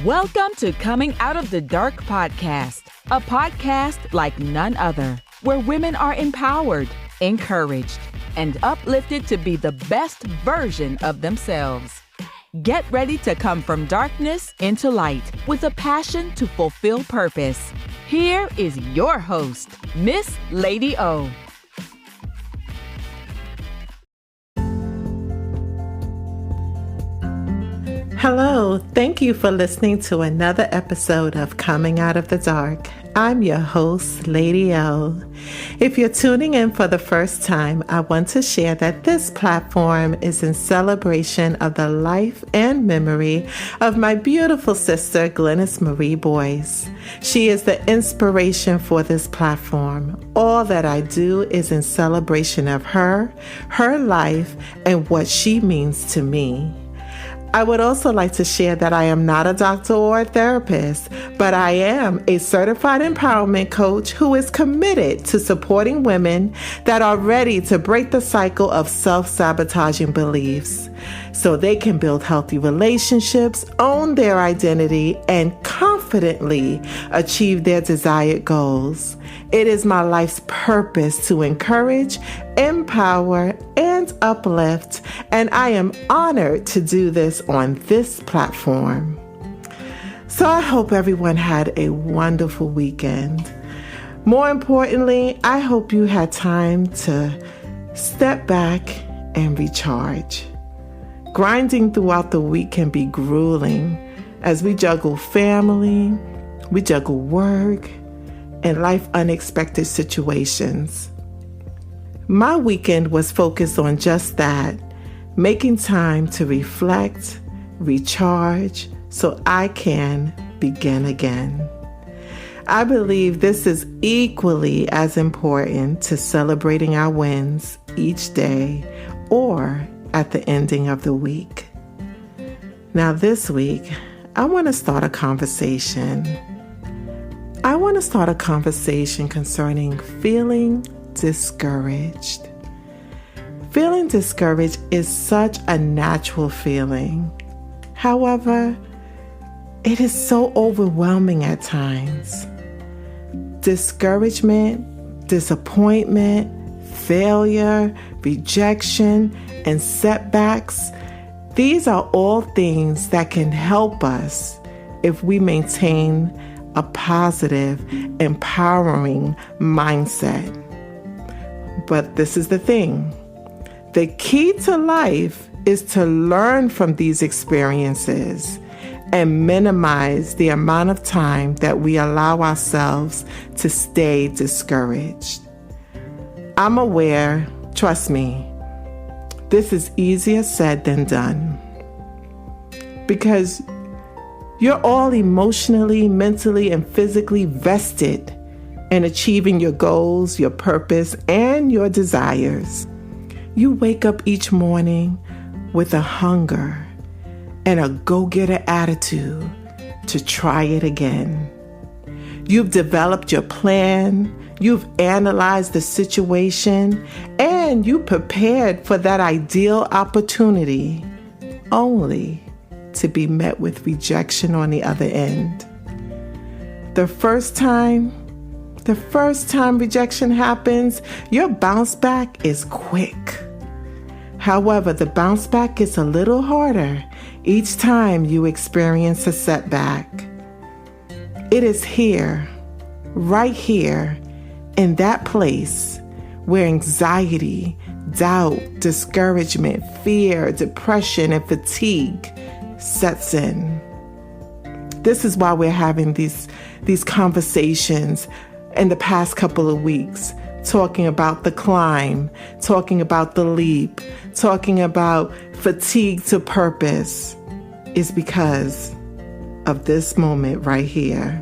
Welcome to Coming Out of the Dark podcast, a podcast like none other, where women are empowered, encouraged, and uplifted to be the best version of themselves. Get ready to come from darkness into light with a passion to fulfill purpose. Here is your host, Miss Lady O. Hello, thank you for listening to another episode of Coming Out of the Dark. I'm your host, Lady O. If you're tuning in for the first time, I want to share that this platform is in celebration of the life and memory of my beautiful sister, Glennis Marie Boyce. She is the inspiration for this platform. All that I do is in celebration of her life, and what she means to me. I would also like to share that I am not a doctor or a therapist, but I am a certified empowerment coach who is committed to supporting women that are ready to break the cycle of self-sabotaging beliefs so they can build healthy relationships, own their identity, and confidently achieve their desired goals. It is my life's purpose to encourage, empower, and uplift, and I am honored to do this on this platform. So I hope everyone had a wonderful weekend. More importantly, I hope you had time to step back and recharge. Grinding throughout the week can be grueling as we juggle family, we juggle work, and life unexpected situations. My weekend was focused on just that, making time to reflect, recharge, so I can begin again. I believe this is equally as important to celebrating our wins each day or at the ending of the week. Now this week, I want to start a conversation. I want to start a conversation concerning feeling discouraged. Feeling discouraged is such a natural feeling. However, it is so overwhelming at times. Discouragement, disappointment, failure, rejection, and setbacks, these are all things that can help us if we maintain a positive, empowering mindset. But this is the thing. The key to life is to learn from these experiences and minimize the amount of time that we allow ourselves to stay discouraged. I'm aware, trust me, this is easier said than done. Because you're all emotionally, mentally, and physically vested in achieving your goals, your purpose, and your desires. You wake up each morning with a hunger and a go-getter attitude to try it again. You've developed your plan, you've analyzed the situation, and you prepared for that ideal opportunity, only to be met with rejection on the other end. The first time rejection happens, your bounce back is quick. However, the bounce back gets a little harder each time you experience a setback. It is here, right here, in that place where anxiety, doubt, discouragement, fear, depression, and fatigue sets in. This is why we're having these conversations in the past couple of weeks, talking about the climb, talking about the leap, talking about fatigue to purpose, is because of this moment right here,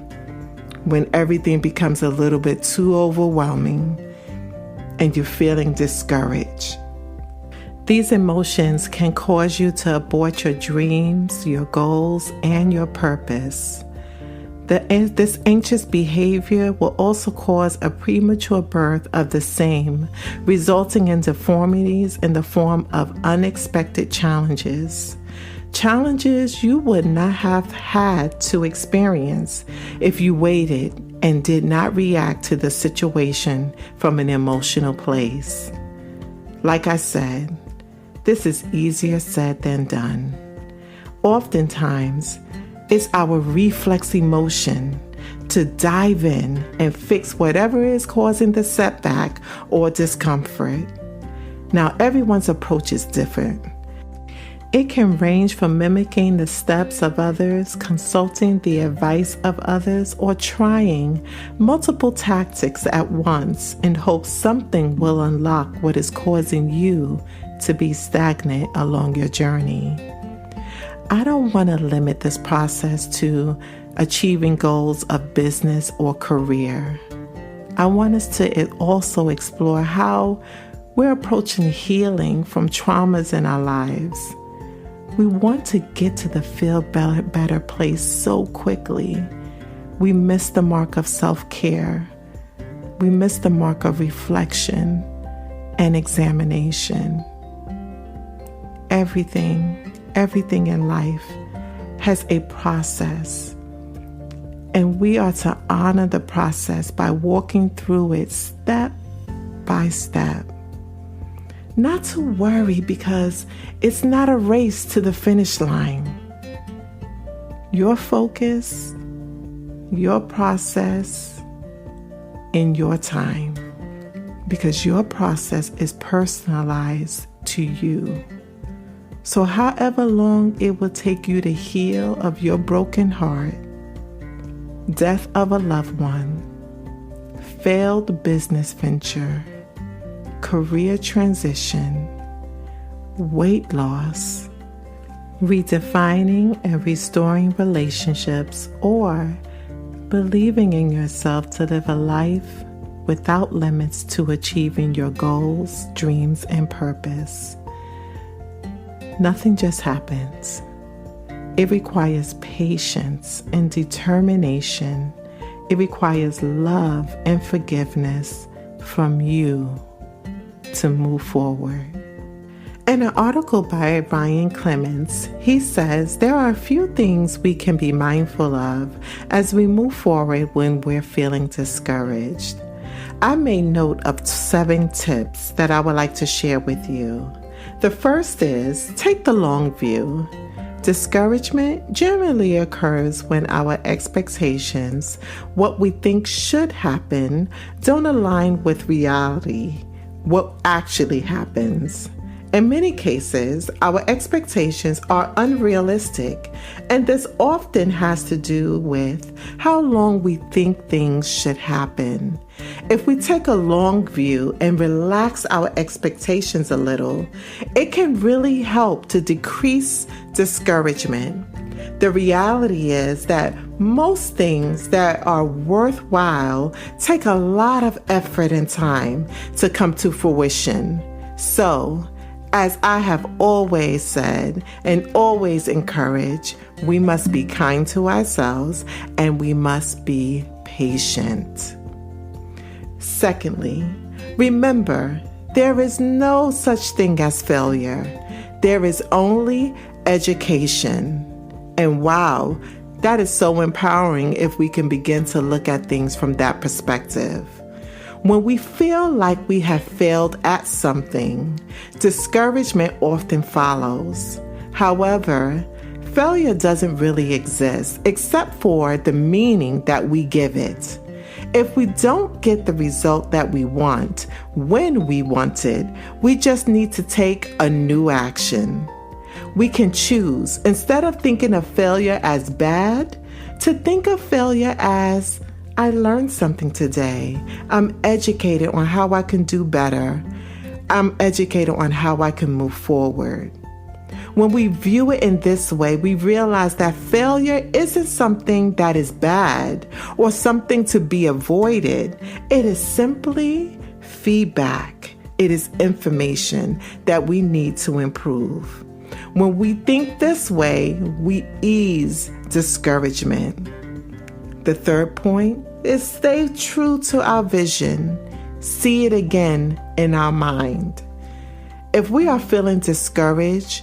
when everything becomes a little bit too overwhelming and you're feeling discouraged. These emotions can cause you to abort your dreams, your goals, and your purpose. This anxious behavior will also cause a premature birth of the same, resulting in deformities in the form of unexpected challenges. Challenges you would not have had to experience if you waited and did not react to the situation from an emotional place. Like I said, this is easier said than done. Oftentimes, it's our reflex emotion to dive in and fix whatever is causing the setback or discomfort. Now, everyone's approach is different. It can range from mimicking the steps of others, consulting the advice of others, or trying multiple tactics at once in hopes something will unlock what is causing you to be stagnant along your journey. I don't want to limit this process to achieving goals of business or career. I want us to also explore how we're approaching healing from traumas in our lives. We want to get to the feel better place so quickly. We miss the mark of self-care. We miss the mark of reflection and examination. Everything in life has a process, and we are to honor the process by walking through it step by step. Not to worry, because it's not a race to the finish line. Your focus, your process, in your time, because your process is personalized to you. So however long it will take you to heal of your broken heart, death of a loved one, failed business venture, career transition, weight loss, redefining and restoring relationships, or believing in yourself to live a life without limits to achieving your goals, dreams, and purpose. Nothing just happens. It requires patience and determination. It requires love and forgiveness from you to move forward. In an article by Brian Clements, he says there are a few things we can be mindful of as we move forward when we're feeling discouraged. I made note of 7 tips that I would like to share with you. The first is, take the long view. Discouragement generally occurs when our expectations, what we think should happen, don't align with reality, what actually happens. In many cases, our expectations are unrealistic, and this often has to do with how long we think things should happen. If we take a long view and relax our expectations a little, it can really help to decrease discouragement. The reality is that most things that are worthwhile take a lot of effort and time to come to fruition. So, as I have always said and always encouraged, we must be kind to ourselves and we must be patient. Secondly, remember, there is no such thing as failure. There is only education. And wow, that is so empowering if we can begin to look at things from that perspective. When we feel like we have failed at something, discouragement often follows. However, failure doesn't really exist except for the meaning that we give it. If we don't get the result that we want when we want it, we just need to take a new action. We can choose, instead of thinking of failure as bad, to think of failure as, I learned something today. I'm educated on how I can do better. I'm educated on how I can move forward. When we view it in this way, we realize that failure isn't something that is bad or something to be avoided. It is simply feedback. It is information that we need to improve. When we think this way, we ease discouragement. The third point is stay true to our vision. See it again in our mind. If we are feeling discouraged,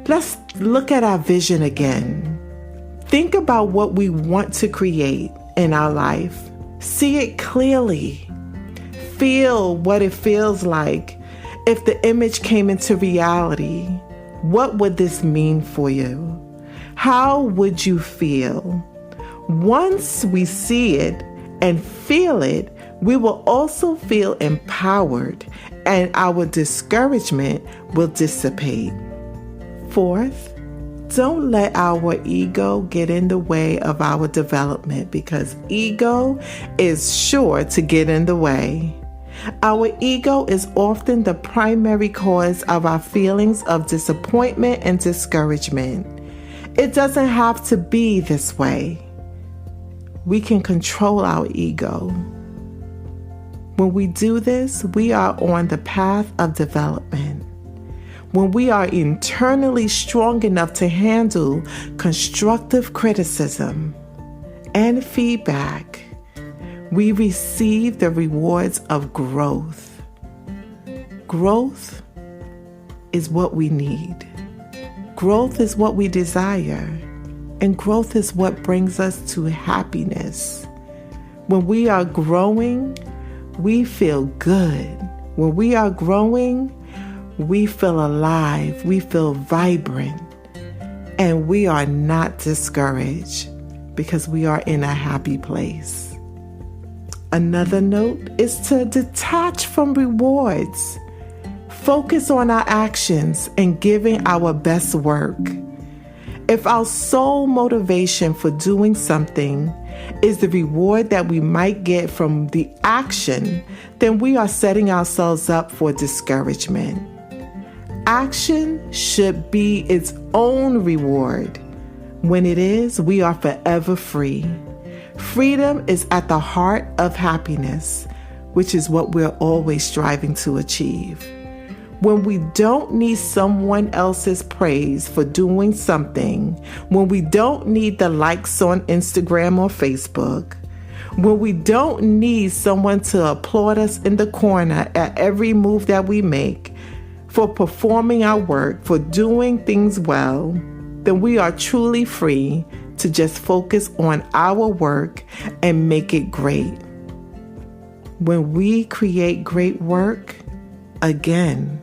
let's look at our vision again. Think about what we want to create in our life. See it clearly. Feel what it feels like. If the image came into reality, what would this mean for you? How would you feel? Once we see it and feel it, we will also feel empowered and our discouragement will dissipate. Fourth, don't let our ego get in the way of our development, because ego is sure to get in the way. Our ego is often the primary cause of our feelings of disappointment and discouragement. It doesn't have to be this way. We can control our ego. When we do this, we are on the path of development. When we are internally strong enough to handle constructive criticism and feedback, we receive the rewards of growth. Growth is what we need. Growth is what we desire. And growth is what brings us to happiness. When we are growing, we feel good. When we are growing, we feel alive. We feel vibrant. And we are not discouraged because we are in a happy place. Another note is to detach from rewards. Focus on our actions and giving our best work. If our sole motivation for doing something is the reward that we might get from the action, then we are setting ourselves up for discouragement. Action should be its own reward. When it is, we are forever free. Freedom is at the heart of happiness, which is what we're always striving to achieve. When we don't need someone else's praise for doing something, when we don't need the likes on Instagram or Facebook, when we don't need someone to applaud us in the corner at every move that we make, for performing our work, for doing things well, then we are truly free to just focus on our work and make it great. When we create great work, again,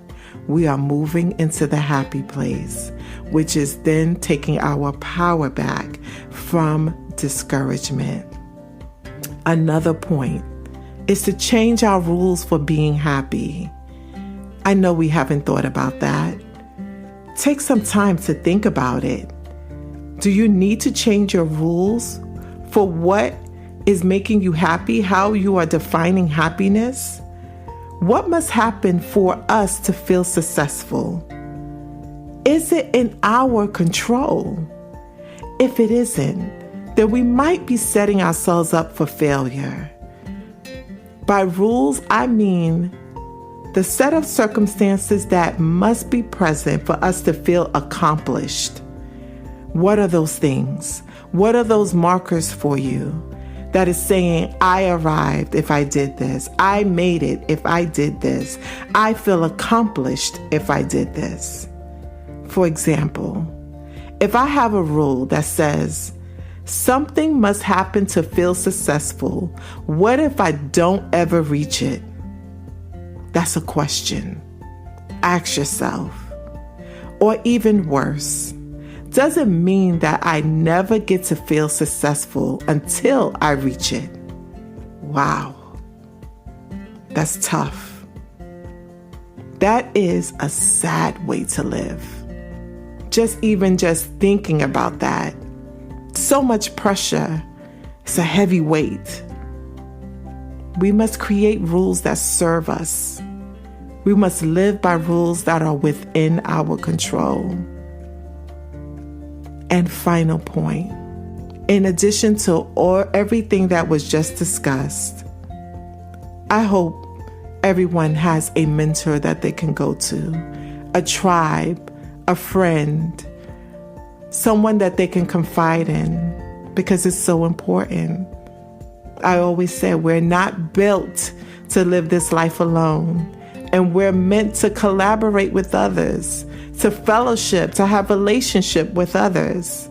we are moving into the happy place, which is then taking our power back from discouragement. Another point is to change our rules for being happy. I know we haven't thought about that. Take some time to think about it. Do you need to change your rules for what is making you happy, how you are defining happiness? What must happen for us to feel successful? Is it in our control? If it isn't, then we might be setting ourselves up for failure. By rules, I mean the set of circumstances that must be present for us to feel accomplished. What are those things? What are those markers for you that is saying, I arrived if I did this. I made it if I did this. I feel accomplished if I did this. For example, if I have a rule that says, something must happen to feel successful, what if I don't ever reach it? That's a question. Ask yourself. Or even worse, does it mean that I never get to feel successful until I reach it? Wow. That's tough. That is a sad way to live. Just thinking about that. So much pressure. It's a heavy weight. We must create rules that serve us. We must live by rules that are within our control. And final point, in addition to everything that was just discussed, I hope everyone has a mentor that they can go to, a tribe, a friend, someone that they can confide in, because it's so important. I always say we're not built to live this life alone, and we're meant to collaborate with others, to fellowship, to have relationship with others.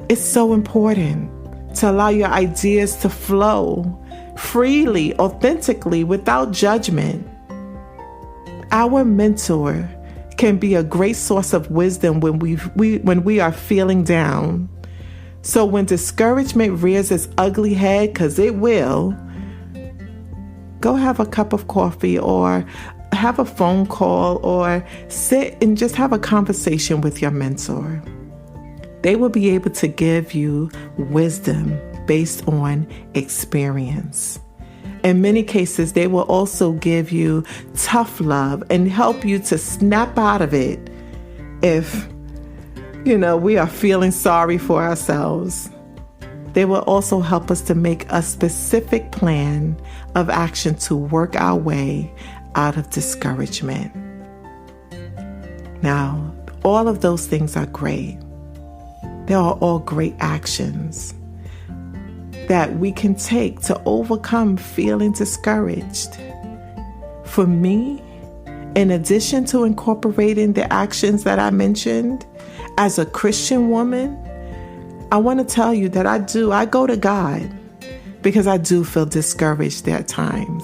It's so important to allow your ideas to flow freely, authentically, without judgment. Our mentor can be a great source of wisdom when we are feeling down. So when discouragement rears its ugly head, because it will, go have a cup of coffee or have a phone call or sit and just have a conversation with your mentor. They will be able to give you wisdom based on experience. In many cases, they will also give you tough love and help you to snap out of it if, we are feeling sorry for ourselves. They will also help us to make a specific plan of action to work our way out of discouragement. Now, all of those things are great. They are all great actions that we can take to overcome feeling discouraged. For me, in addition to incorporating the actions that I mentioned, as a Christian woman, I want to tell you that I go to God because I do feel discouraged at times.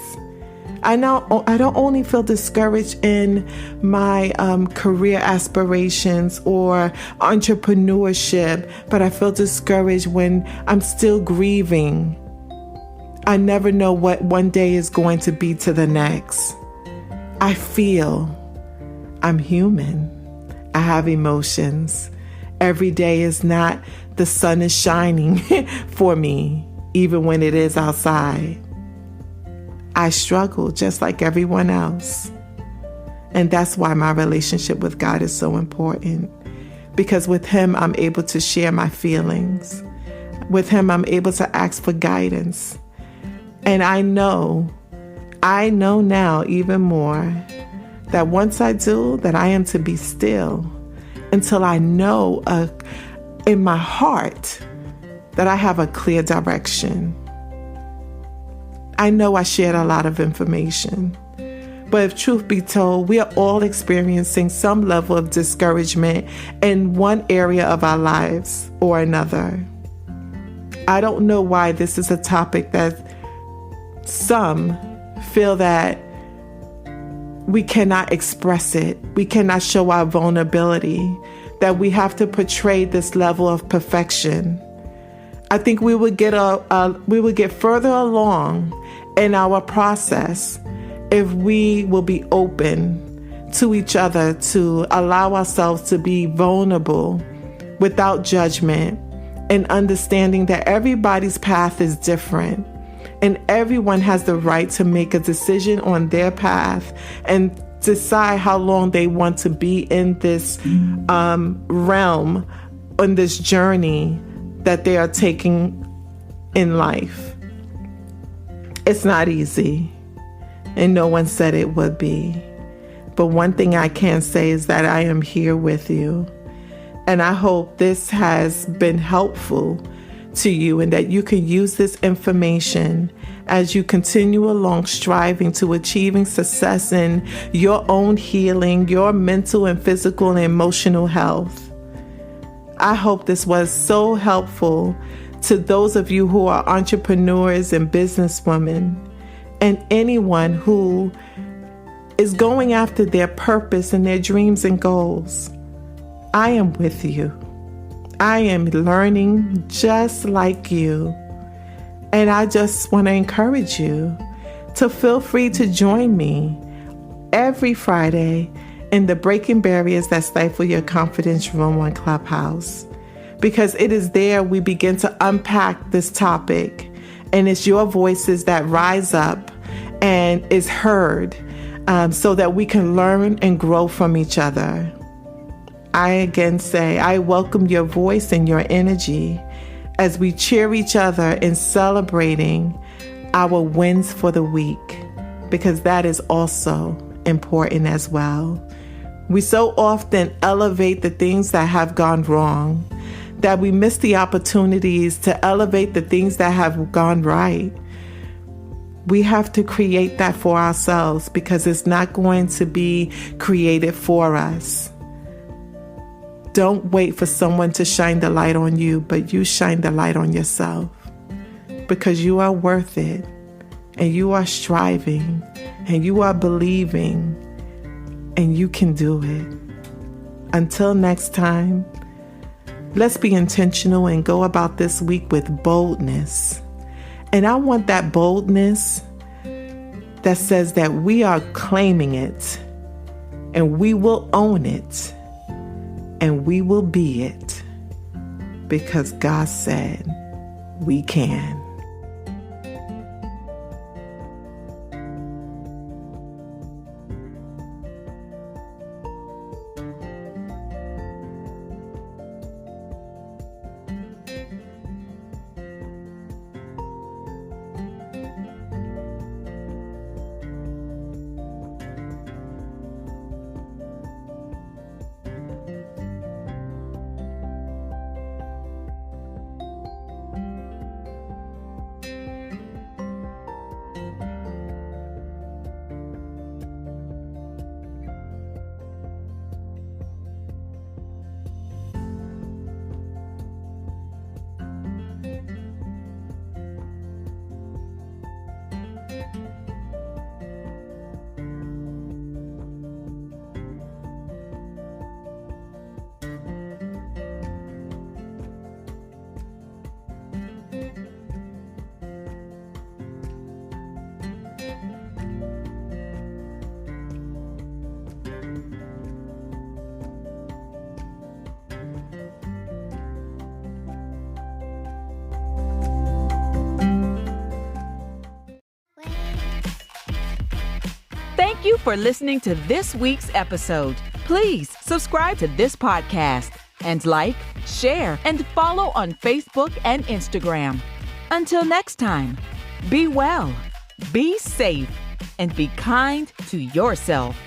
I don't only feel discouraged in my career aspirations or entrepreneurship, but I feel discouraged when I'm still grieving. I never know what one day is going to be to the next. I feel I'm human. I have emotions. Every day is not the sun is shining for me, even when it is outside. I struggle just like everyone else. And that's why my relationship with God is so important. Because with Him, I'm able to share my feelings. With Him, I'm able to ask for guidance. And I know now even more that once I do, that I am to be still until I know in my heart that I have a clear direction. I know I shared a lot of information, but if truth be told, we are all experiencing some level of discouragement in one area of our lives or another. I don't know why this is a topic that some feel that we cannot express it. We cannot show our vulnerability, that we have to portray this level of perfection. I think we would get further along in our process if we will be open to each other, to allow ourselves to be vulnerable without judgment, and understanding that everybody's path is different. And everyone has the right to make a decision on their path and decide how long they want to be in this realm, on this journey that they are taking in life. It's not easy, and no one said it would be. But one thing I can say is that I am here with you, and I hope this has been helpful to you and that you can use this information as you continue along striving to achieving success in your own healing, your mental and physical and emotional health. I hope this was so helpful to those of you who are entrepreneurs and businesswomen, and anyone who is going after their purpose and their dreams and goals. I am with you. I am learning just like you. And I just want to encourage you to feel free to join me every Friday in the Breaking Barriers That Stifle Your Confidence room on Clubhouse. Because it is there we begin to unpack this topic. And it's your voices that rise up and is heard so that we can learn and grow from each other. I again say, I welcome your voice and your energy as we cheer each other in celebrating our wins for the week, because that is also important as well. We so often elevate the things that have gone wrong, that we miss the opportunities to elevate the things that have gone right. We have to create that for ourselves because it's not going to be created for us. Don't wait for someone to shine the light on you, but you shine the light on yourself because you are worth it and you are striving and you are believing and you can do it. Until next time, let's be intentional and go about this week with boldness. And I want that boldness that says that we are claiming it and we will own it and we will be it because God said we can. Thank you for listening to this week's episode. Please subscribe to this podcast and like, share, and follow on Facebook and Instagram. Until next time, be well, be safe, and be kind to yourself.